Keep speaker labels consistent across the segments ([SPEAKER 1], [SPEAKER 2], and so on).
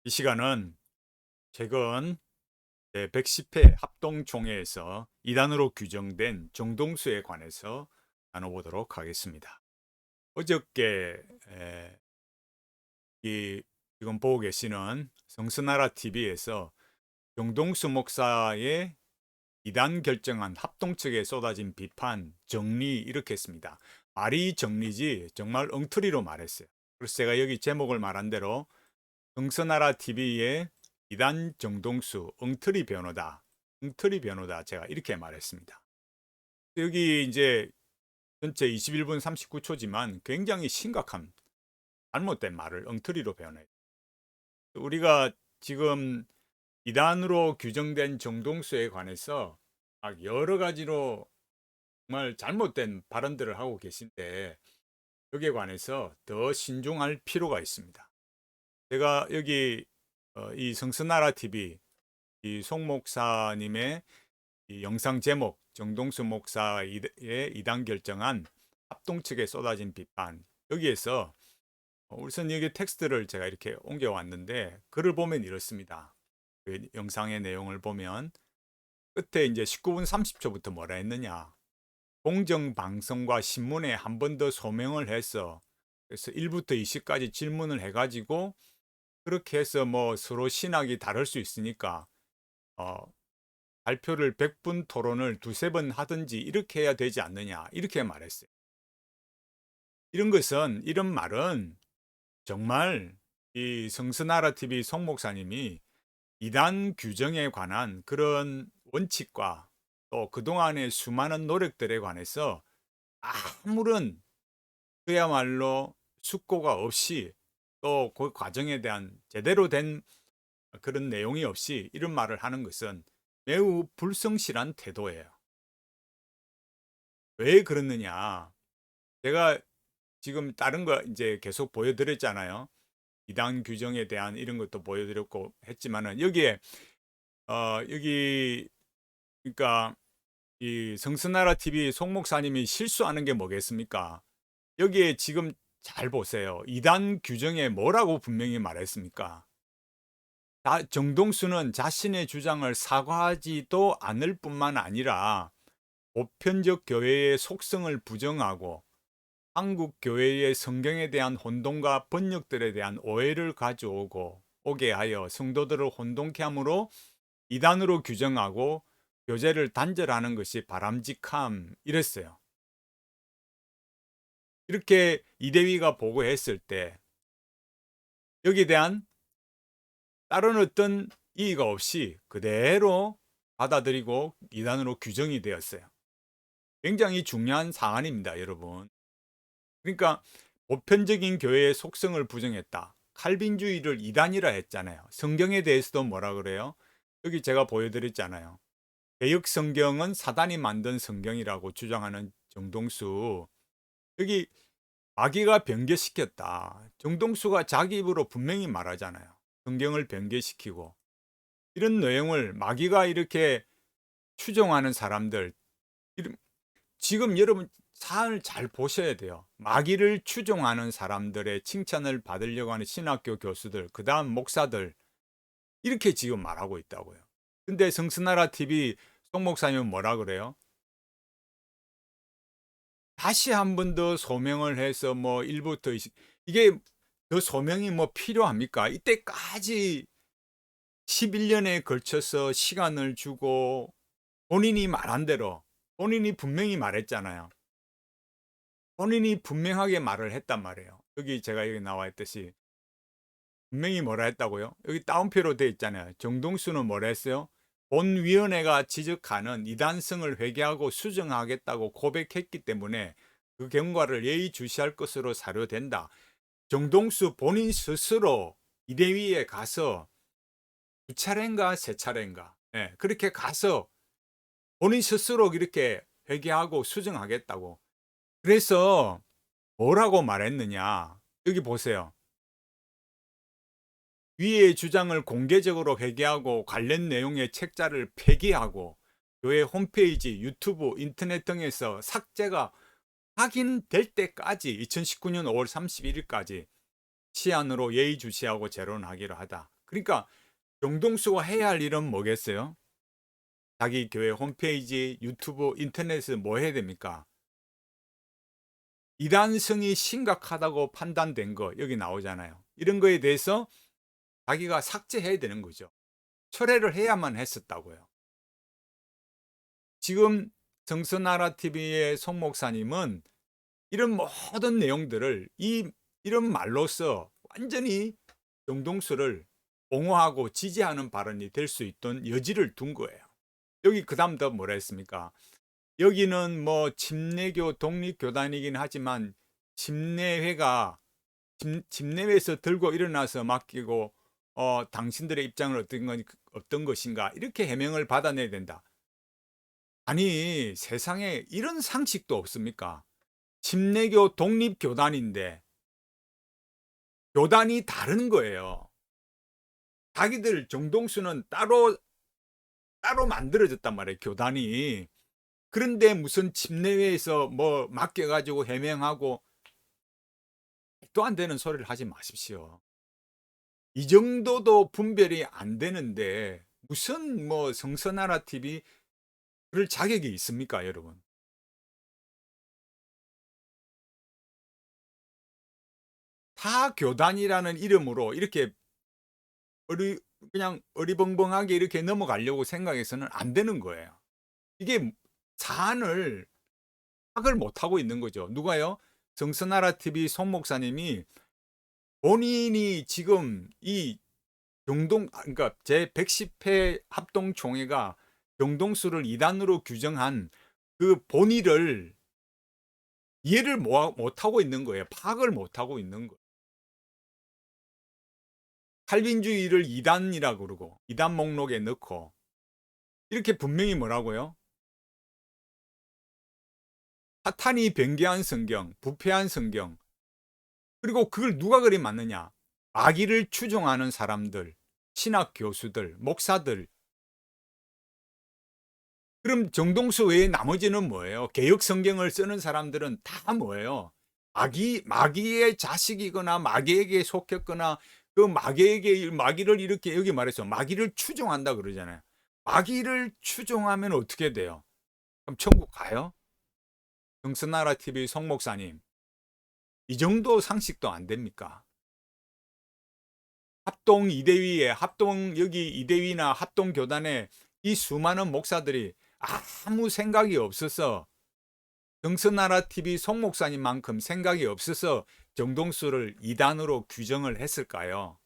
[SPEAKER 1] 이 시간은 최근 제110회 합동총회에서 이단으로 규정된 정동수에 관해서 나눠보도록 하겠습니다. 어저께 지금 보고 계시는 성스나라 TV에서 정동수 목사의 이단 결정한 합동 측에 쏟아진 비판 정리 이렇게 했습니다. 말이 정리지 정말 엉터리로 말했어요. 그래서 제가 여기 제목을 말한 대로 성서나라 TV의 이단 정동수 엉터리 변호다. 엉터리 변호다. 제가 이렇게 말했습니다. 여기 이제 전체 21분 39초지만 굉장히 심각한 잘못된 말을 엉터리로 변호해요. 우리가 지금 이단으로 규정된 정동수에 관해서 막 여러 가지로 정말 잘못된 발언들을 하고 계신데 여기에 관해서 더 신중할 필요가 있습니다. 제가 여기 이 성서나라 TV 이 송 목사님의 이 영상 제목 정동수 목사의 이단 결정한 합동 측에 쏟아진 비판 여기에서 우선 여기 텍스트를 제가 이렇게 옮겨 왔는데 글을 보면 이렇습니다. 그 영상의 내용을 보면 끝에 이제 19분 30초부터 뭐라 했느냐. 공정방송과 신문에 한 번 더 소명을 해서 그래서 1부터 20까지 질문을 해가지고 그렇게 해서 뭐 서로 신학이 다를 수 있으니까 어, 발표를 100분 토론을 두세 번 하든지 이렇게 해야 되지 않느냐 이렇게 말했어요. 이런 말은 정말 이 성스나라 TV 송 목사님이 이단 규정에 관한 그런 원칙과 또 그동안의 수많은 노력들에 관해서 아무런 그야말로 숙고가 없이 또 그 과정에 대한 제대로 된 그런 내용이 없이 이런 말을 하는 것은 매우 불성실한 태도예요. 왜 그렇느냐? 제가 지금 다른 거 이제 계속 보여드렸잖아요. 이단 규정에 대한 이런 것도 보여드렸고 했지만은 여기에 여기 그러니까 이 성스나라 TV 송 목사님이 실수하는 게 뭐겠습니까? 여기에 지금 잘 보세요. 이단 규정에 뭐라고 분명히 말했습니까? 정동수는 자신의 주장을 사과하지도 않을 뿐만 아니라 보편적 교회의 속성을 부정하고 한국 교회의 성경에 대한 혼동과 번역들에 대한 오해를 가져오고 오게 하여 성도들을 혼동케 함으로 이단으로 규정하고 교제를 단절하는 것이 바람직함 이랬어요. 이렇게 이대위가 보고했을 때 여기에 대한 다른 어떤 이의가 없이 그대로 받아들이고 이단으로 규정이 되었어요. 굉장히 중요한 사안입니다, 여러분. 그러니까 보편적인 교회의 속성을 부정했다. 칼빈주의를 이단이라 했잖아요. 성경에 대해서도 뭐라 그래요? 여기 제가 보여드렸잖아요. 개역 성경은 사단이 만든 성경이라고 주장하는 정동수. 여기 마귀가 변개시켰다. 정동수가 자기 입으로 분명히 말하잖아요. 성경을 변개시키고 이런 내용을 마귀가 이렇게 추종하는 사람들 지금 여러분 사안을 잘 보셔야 돼요. 마귀를 추종하는 사람들의 칭찬을 받으려고 하는 신학교 교수들, 그 다음 목사들, 이렇게 지금 말하고 있다고요. 근데 성스나라 TV 송 목사님은 뭐라 그래요? 다시 한 번 더 소명을 해서 뭐 1부터 20, 이게 더 소명이 뭐 필요합니까? 이때까지 11년에 걸쳐서 시간을 주고 본인이 말한 대로 본인이 분명히 말했잖아요. 본인이 분명하게 말을 했단 말이에요. 여기 제가 여기 나와 있듯이 분명히 뭐라 했다고요? 여기 따옴표로 돼 있잖아요. 정동수는 뭐라 했어요? 본위원회가 지적하는 이단성을 회개하고 수정하겠다고 고백했기 때문에 그 경과를 예의주시할 것으로 사료된다. 정동수 본인 스스로 이대위에 가서 두 차례인가 세 차례인가 그렇게 가서 본인 스스로 이렇게 회개하고 수정하겠다고. 그래서 뭐라고 말했느냐? 여기 보세요. 위의 주장을 공개적으로 회개하고 관련 내용의 책자를 폐기하고 교회 홈페이지, 유튜브, 인터넷 등에서 삭제가 확인될 때까지 2019년 5월 31일까지 시한으로 예의주시하고 재론하기로 하다. 그러니까 정동수가 해야 할 일은 뭐겠어요? 자기 교회 홈페이지, 유튜브, 인터넷에 뭐 해야 됩니까? 이단성이 심각하다고 판단된 거 여기 나오잖아요. 이런 거에 대해서 자기가 삭제해야 되는 거죠. 철회를 해야만 했었다고요. 지금 정선나라 TV의 송 목사님은 이런 모든 내용들을 이런 말로써 완전히 정동수를 옹호하고 지지하는 발언이 될 수 있던 여지를 둔 거예요. 여기 그다음 더 뭐라 했습니까? 여기는 뭐 침례교 독립교단이긴 하지만 침례회가 침례회에서 들고 일어나서 맡기고 당신들의 입장은 어떤 것인가 이렇게 해명을 받아내야 된다. 아니 세상에 이런 상식도 없습니까? 침례교 독립교단인데 교단이 다른 거예요. 자기들 정동수는 따로 만들어졌단 말이에요, 교단이. 그런데 무슨 침례회에서 뭐 맡겨가지고 해명하고 또 안 되는 소리를 하지 마십시오. 이 정도도 분별이 안 되는데 무슨 뭐 성서나라 TV 그럴 자격이 있습니까, 여러분? 타 교단이라는 이름으로 이렇게 어리 그냥 어리벙벙하게 이렇게 넘어가려고 생각해서는 안 되는 거예요. 이게 사안을 파악을 못하고 있는 거죠. 누가요? 정서나라 TV 송 목사님이 본인이 지금 이 그러니까 제 110회 합동총회가 정동수를 이단으로 규정한 그 본의를 이해를 못하고 있는 거예요. 파악을 못하고 있는 거예요. 칼빈주의를 이단이라 그러고 이단 목록에 넣고 이렇게 분명히 뭐라고요? 사탄이 변개한 성경, 부패한 성경. 그리고 그걸 누가 그리 맞느냐? 마귀를 추종하는 사람들, 신학 교수들, 목사들. 그럼 정동수 외에 나머지는 뭐예요? 개혁 성경을 쓰는 사람들은 다 뭐예요? 마귀의 자식이거나 마귀에게 속했거나 그 마귀를 이렇게 여기 말해서 마귀를 추종한다 그러잖아요. 마귀를 추종하면 어떻게 돼요? 그럼 천국 가요? 정선나라 TV 송 목사님, 이 정도 상식도 안 됩니까? 합동 이대위에 여기 이대위나 합동 교단에 이 수많은 목사들이 아무 생각이 없어서 정선나라 TV 송 목사님만큼 생각이 없어서 정동수를 이단으로 규정을 했을까요?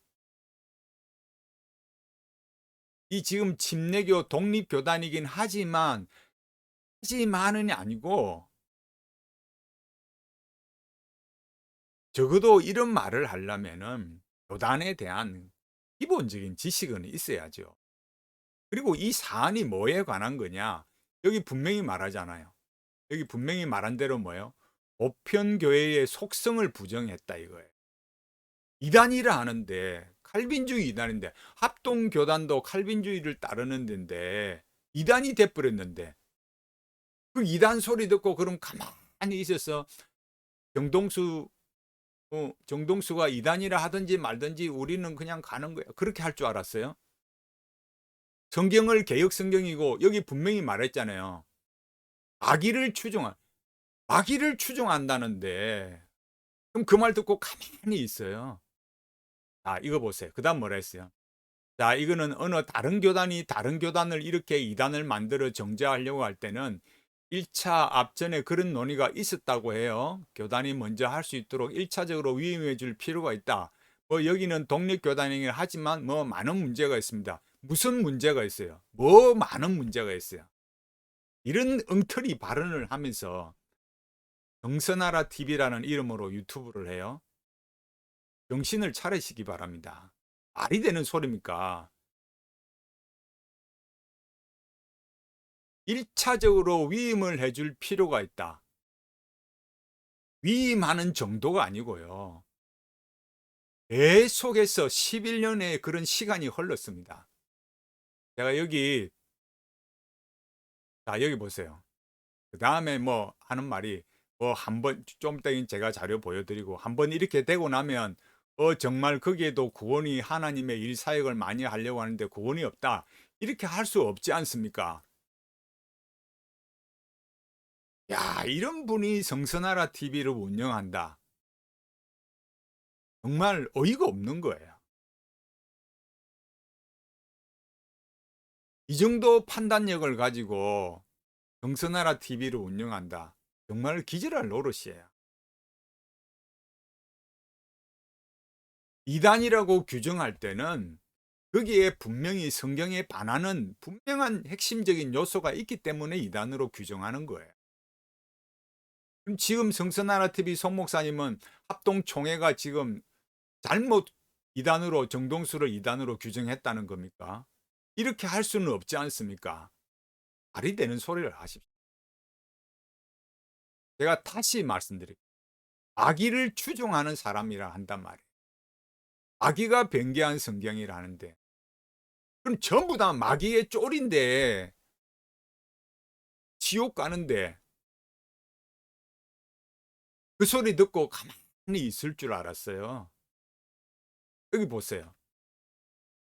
[SPEAKER 1] 이 지금 침례교 독립교단이긴 하지만은 아니고 적어도 이런 말을 하려면은 교단에 대한 기본적인 지식은 있어야죠. 그리고 이 사안이 뭐에 관한 거냐? 여기 분명히 말하잖아요. 여기 분명히 말한 대로 뭐예요? 보편교회의 속성을 부정했다 이거예요. 이단이라 하는데 칼빈주의 이단인데 합동교단도 칼빈주의를 따르는 데인데 이단이 돼버렸는데 그 이단 소리 듣고 그럼 가만히 있어서 정동수 정동수가 이단이라 하든지 말든지 우리는 그냥 가는 거야. 그렇게 할 줄 알았어요? 성경을 개혁 성경이고 여기 분명히 말했잖아요. 마귀를 추종한 마귀를 추종한다는데 그럼 그 말 듣고 가만히 있어요. 자, 이거 보세요. 그다음 뭐라 했어요? 자, 이거는 어느 다른 교단이 다른 교단을 이렇게 이단을 만들어 정죄하려고 할 때는 1차 앞전에 그런 논의가 있었다고 해요. 교단이 먼저 할 수 있도록 1차적으로 위임해 줄 필요가 있다. 뭐 여기는 독립교단이긴 하지만 뭐 많은 문제가 있습니다. 무슨 문제가 있어요? 뭐 많은 문제가 있어요. 이런 엉터리 발언을 하면서 정선나라 TV라는 이름으로 유튜브를 해요. 정신을 차리시기 바랍니다. 말이 되는 소리입니까? 1차적으로 위임을 해줄 필요가 있다. 위임하는 정도가 아니고요. 계속해서 11년의 그런 시간이 흘렀습니다. 제가 여기 보세요. 그 다음에 뭐 하는 말이 뭐 한번 좀 이따 제가 자료 보여드리고 한번 이렇게 되고 나면 정말 거기에도 구원이 하나님의 일 사역을 많이 하려고 하는데 구원이 없다. 이렇게 할 수 없지 않습니까? 야, 이런 분이 성서나라 TV를 운영한다. 정말 어이가 없는 거예요. 이 정도 판단력을 가지고 성서나라 TV를 운영한다. 정말 기절할 노릇이에요. 이단이라고 규정할 때는 거기에 분명히 성경에 반하는 분명한 핵심적인 요소가 있기 때문에 이단으로 규정하는 거예요. 그럼 지금 성서나라 TV 송 목사님은 합동총회가 지금 잘못 이단으로 정동수를 이단으로 규정했다는 겁니까? 이렇게 할 수는 없지 않습니까? 말이 되는 소리를 하십시오. 제가 다시 말씀드릴게요. 악의를 추종하는 사람이라 한단 말이에요. 악의가 변개한 성경이라는데 그럼 전부 다 마귀의 쫄인데 지옥 가는데 그 소리 듣고 가만히 있을 줄 알았어요. 여기 보세요.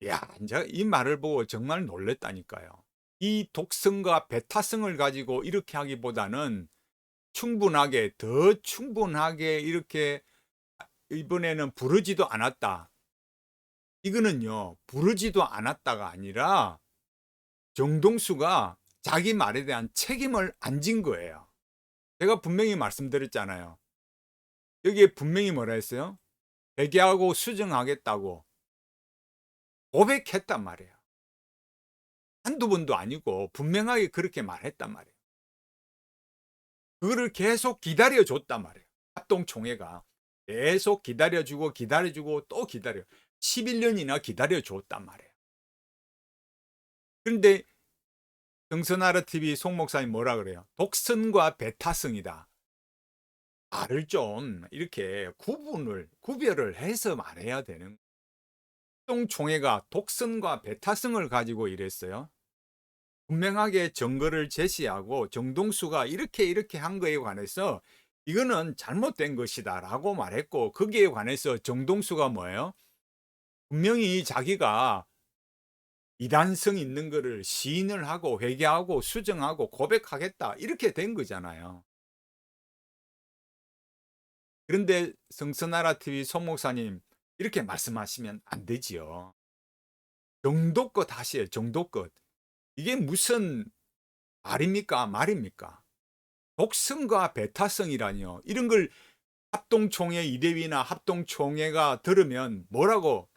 [SPEAKER 1] 야, 이제 이 말을 보고 정말 놀랬다니까요. 이 독성과 배타성을 가지고 이렇게 하기보다는 충분하게 더 충분하게 이렇게 이번에는 부르지도 않았다. 이거는요. 부르지도 않았다가 아니라 정동수가 자기 말에 대한 책임을 안 진 거예요. 제가 분명히 말씀드렸잖아요. 여기에 분명히 뭐라 했어요? 회개하고 수정하겠다고 고백했단 말이에요. 한두 번도 아니고 분명하게 그렇게 말했단 말이에요. 그거를 계속 기다려 줬단 말이에요. 합동총회가 계속 기다려주고 기다려주고 또 기다려 11년이나 기다려 줬단 말이에요. 그런데 정선하라 TV 송 목사님 뭐라 그래요? 독선과 배타성이다. 말을 좀 이렇게 구별을 해서 말해야 되는. 합동총회가 독선과 배타성을 가지고 이랬어요. 분명하게 증거를 제시하고 정동수가 이렇게 한 거에 관해서 이거는 잘못된 것이다라고 말했고 거기에 관해서 정동수가 뭐예요? 분명히 자기가 이단성 있는 거를 시인을 하고 회개하고 수정하고 고백하겠다 이렇게 된 거잖아요. 그런데 성서나라 TV 송 목사님 이렇게 말씀하시면 안 되지요. 정도껏 하시에요. 정도껏. 이게 무슨 말입니까? 말입니까? 독성과 배타성이라니요. 이런 걸 합동총회 이대위나 합동총회가 들으면 뭐라고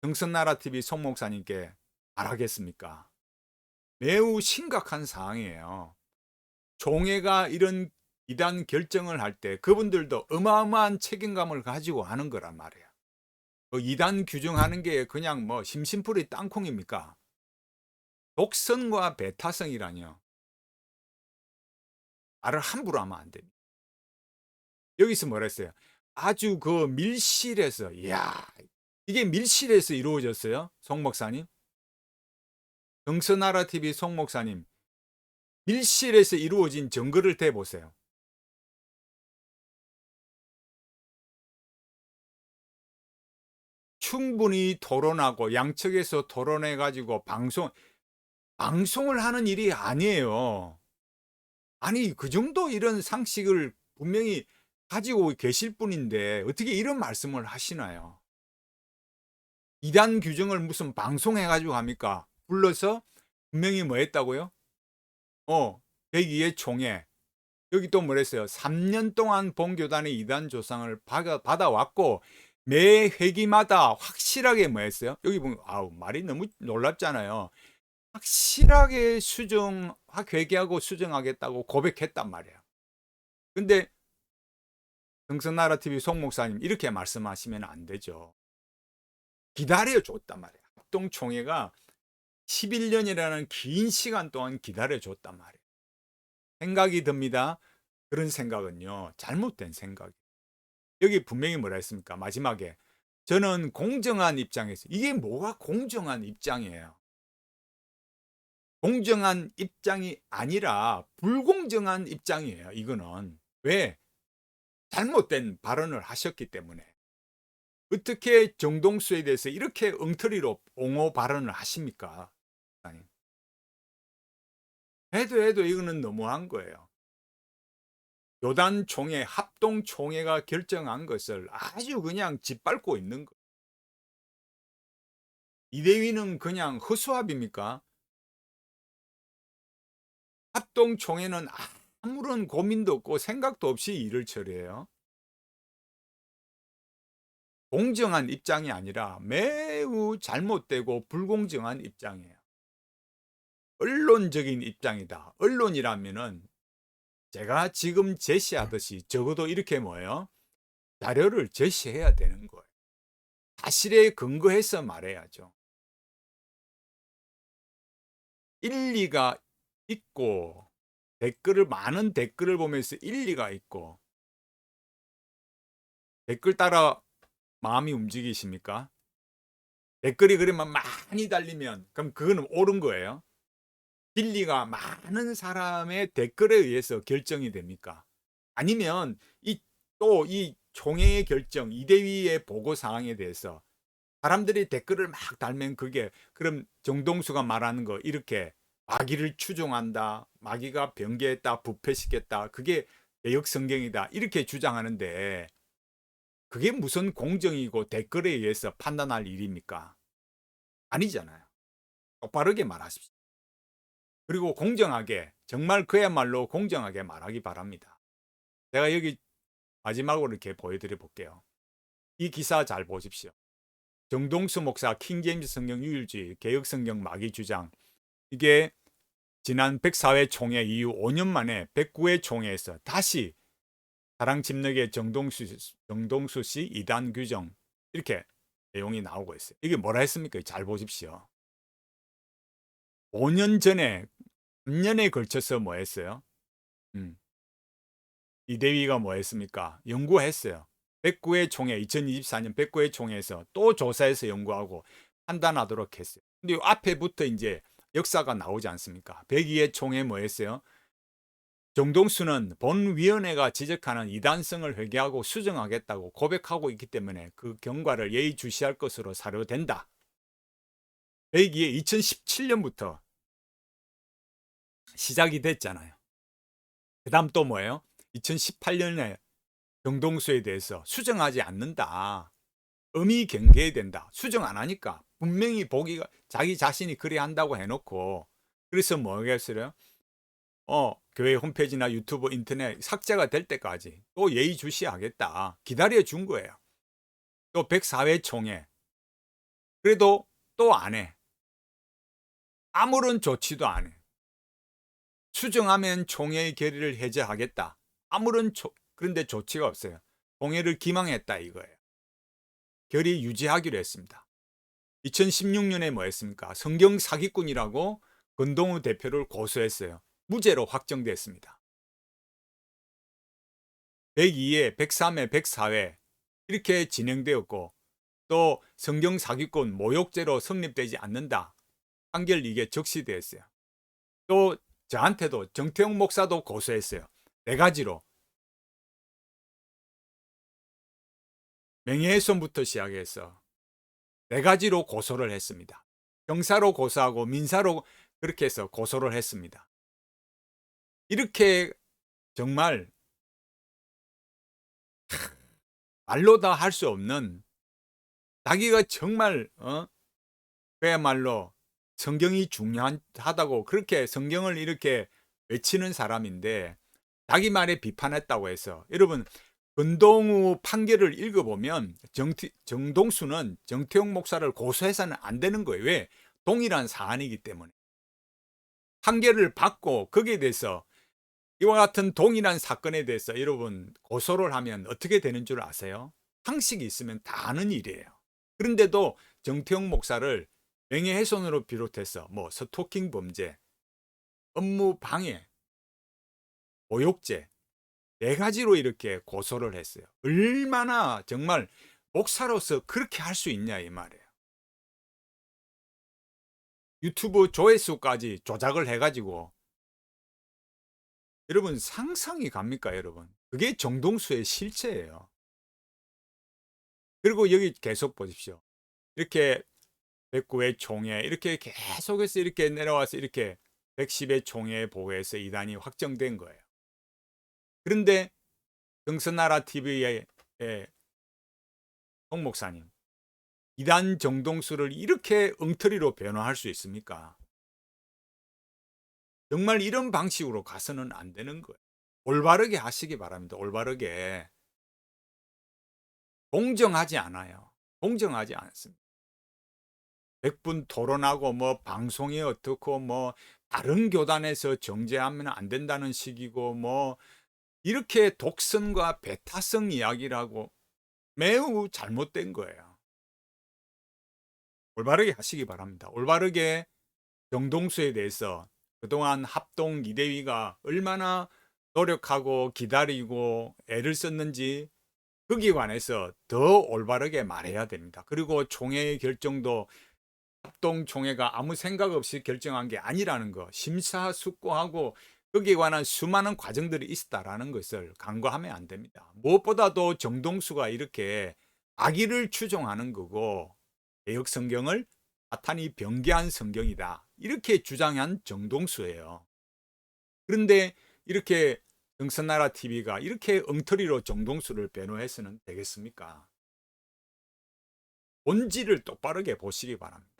[SPEAKER 1] 정선나라 TV 송 목사님께 말하겠습니까? 매우 심각한 사항이에요. 총회가 이런 이단 결정을 할 때 그분들도 어마어마한 책임감을 가지고 하는 거란 말이에요. 이단 규정하는 게 그냥 뭐 심심풀이 땅콩입니까? 독선과 배타성이라뇨. 말을 함부로 하면 안 됩니다. 여기서 뭐라 했어요? 아주 그 밀실에서, 이야, 이게 밀실에서 이루어졌어요? 송 목사님? 정서나라 TV 송 목사님, 밀실에서 이루어진 증거를 대보세요. 충분히 토론하고 양측에서 토론해 가지고 방송을 하는 일이 아니에요. 아니 그 정도 이런 상식을 분명히 가지고 계실 분인데 어떻게 이런 말씀을 하시나요? 이단 규정을 무슨 방송해 가지고 합니까? 불러서 분명히 뭐 했다고요? 102의 총회. 여기 또 뭐랬어요? 3년 동안 본교단의 이단 조상을 받아왔고 매 회기마다 확실하게 뭐 했어요? 여기 보면 아우 말이 너무 놀랍잖아요. 확실하게 회개하고 수정하겠다고 고백했단 말이에요. 근데 정선나라 TV 송 목사님 이렇게 말씀하시면 안 되죠. 기다려 줬단 말이에요. 합동총회가 11년이라는 긴 시간 동안 기다려 줬단 말이에요. 생각이 듭니다. 그런 생각은요. 잘못된 생각. 여기 분명히 뭐라 했습니까? 마지막에 저는 공정한 입장에서 이게 뭐가 공정한 입장이에요? 공정한 입장이 아니라 불공정한 입장이에요. 이거는 왜? 잘못된 발언을 하셨기 때문에 어떻게 정동수에 대해서 이렇게 엉터리로 옹호 발언을 하십니까? 아니, 해도 이거는 너무한 거예요. 교단 총회, 합동 총회가 결정한 것을 아주 그냥 짓밟고 있는 거. 이대위는 그냥 허수아비입니까? 합동 총회는 아무런 고민도 없고 생각도 없이 일을 처리해요. 공정한 입장이 아니라 매우 잘못되고 불공정한 입장이에요. 언론적인 입장이다. 언론이라면은 제가 지금 제시하듯이 적어도 이렇게 뭐예요? 자료를 제시해야 되는 거예요. 사실에 근거해서 말해야죠. 일리가 있고 많은 댓글을 보면서 일리가 있고 댓글 따라 마음이 움직이십니까? 댓글이 그러면 많이 달리면 그럼 그거는 옳은 거예요? 진리가 많은 사람의 댓글에 의해서 결정이 됩니까? 아니면 이 총회의 결정, 이대위의 보고 사항에 대해서 사람들이 댓글을 막 달면 그게 그럼 정동수가 말하는 거 이렇게 마귀를 추종한다, 마귀가 변개했다, 부패시켰다, 그게 개혁 성경이다 이렇게 주장하는데 그게 무슨 공정이고 댓글에 의해서 판단할 일입니까? 아니잖아요. 똑바르게 말하십시오. 그리고 공정하게 정말 그야말로 공정하게 말하기 바랍니다. 제가 여기 마지막으로 이렇게 보여드려 볼게요. 이 기사 잘 보십시오. 정동수 목사 킹제임스 성경 유일주의 개혁 성경 마귀 주장 이게 지난 104회 총회 이후 5년 만에 109회 총회에서 다시 사랑 집력의 정동수 씨 이단 규정 이렇게 내용이 나오고 있어요. 이게 뭐라 했습니까? 잘 보십시오. 5년 전에 3년에 걸쳐서 뭐 했어요? 이대위가 뭐 했습니까? 연구했어요. 109회 총회 2024년 109회 총회에서 또 조사해서 연구하고 판단하도록 했어요. 근데 앞에부터 이제 역사가 나오지 않습니까? 102회 총회 뭐 했어요? 정동수는 본위원회가 지적하는 이단성을 회개하고 수정하겠다고 고백하고 있기 때문에 그 경과를 예의주시할 것으로 사료된다. 102회 2017년부터 시작이 됐잖아요. 그 다음 또 뭐예요? 2018년에 정동수에 대해서 수정하지 않는다. 음이 경계해야 된다. 수정 안 하니까 분명히 보기가 자기 자신이 그래 한다고 해놓고 그래서 뭐겠어요? 교회 홈페이지나 유튜브 인터넷 삭제가 될 때까지 또 예의주시하겠다. 기다려 준 거예요. 또 104회 총회. 그래도 또 안 해. 아무런 조치도 안 해. 수정하면 총회의 결의를 해제하겠다. 그런데 조치가 없어요. 총회를 기망했다 이거예요. 결의 유지하기로 했습니다. 2016년에 뭐 했습니까? 성경 사기꾼이라고 권동우 대표를 고소했어요. 무죄로 확정됐습니다. 102회, 103회, 104회 이렇게 진행되었고 또 성경 사기꾼 모욕죄로 성립되지 않는다. 판결 이게 적시되었어요. 또 저한테도 정태용 목사도 고소했어요. 네 가지로. 명예훼손부터 시작해서 네 가지로 고소를 했습니다. 형사로 고소하고 민사로 그렇게 해서 고소를 했습니다. 이렇게 정말 말로 다 할 수 없는 자기가 정말 그야말로 성경이 중요하다고 그렇게 성경을 이렇게 외치는 사람인데 자기 말에 비판했다고 해서 여러분 권동우 판결을 읽어보면 정동수는 정태용 목사를 고소해서는 안 되는 거예요. 왜? 동일한 사안이기 때문에. 판결을 받고 거기에 대해서 이와 같은 동일한 사건에 대해서 여러분 고소를 하면 어떻게 되는 줄 아세요? 상식이 있으면 다 아는 일이에요. 그런데도 정태용 목사를 명예훼손으로 비롯해서 뭐 스토킹 범죄, 업무 방해, 모욕죄 네 가지로 이렇게 고소를 했어요. 얼마나 정말 목사로서 그렇게 할 수 있냐 이 말이에요. 유튜브 조회수까지 조작을 해가지고 여러분 상상이 갑니까 여러분? 그게 정동수의 실체예요. 그리고 여기 계속 보십시오. 이렇게 109회 총회 이렇게 계속해서 이렇게 내려와서 이렇게 110회 총회 보고해서 이단이 확정된 거예요. 그런데 정선나라 TV의 송 목사님, 이단 정동수를 이렇게 엉터리로 변호할 수 있습니까? 정말 이런 방식으로 가서는 안 되는 거예요. 올바르게 하시기 바랍니다. 올바르게. 공정하지 않아요. 공정하지 않습니다. 100분 토론하고 뭐 방송이 어떻고 뭐 다른 교단에서 정죄하면 안 된다는 식이고 뭐 이렇게 독선과 배타성 이야기라고 매우 잘못된 거예요. 올바르게 하시기 바랍니다. 올바르게 정동수에 대해서 그동안 합동 이대위가 얼마나 노력하고 기다리고 애를 썼는지 거기에 관해서 더 올바르게 말해야 됩니다. 그리고 총회의 결정도 합동총회가 아무 생각 없이 결정한 게 아니라는 거, 심사숙고하고 거기에 관한 수많은 과정들이 있었다라는 것을 간과하면 안 됩니다. 무엇보다도 정동수가 이렇게 악의를 추종하는 거고 개혁 성경을 사탄이 변개한 성경이다. 이렇게 주장한 정동수예요. 그런데 이렇게 정선나라 TV가 이렇게 엉터리로 정동수를 변호해서는 되겠습니까? 본질을 똑바르게 보시기 바랍니다.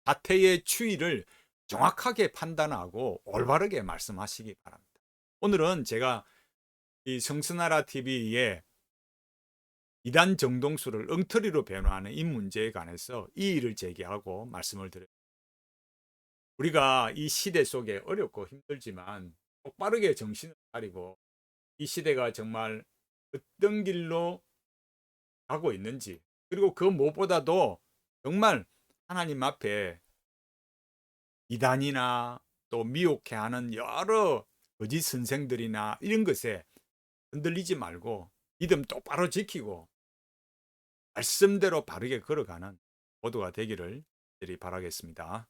[SPEAKER 1] 사태의 추이를 정확하게 판단하고 올바르게 말씀하시기 바랍니다. 오늘은 제가 이 성스나라 TV의 이단 정동수를 엉터리로 변호하는 이 문제에 관해서 이의를 제기하고 말씀을 드려요. 우리가 이 시대 속에 어렵고 힘들지만 똑바르게 정신을 차리고 이 시대가 정말 어떤 길로 가고 있는지, 그리고 그 무엇보다도 정말 하나님 앞에 이단이나 또 미혹해하는 여러 거짓 선생들이나 이런 것에 흔들리지 말고 믿음 똑바로 지키고 말씀대로 바르게 걸어가는 모두가 되기를 바라겠습니다.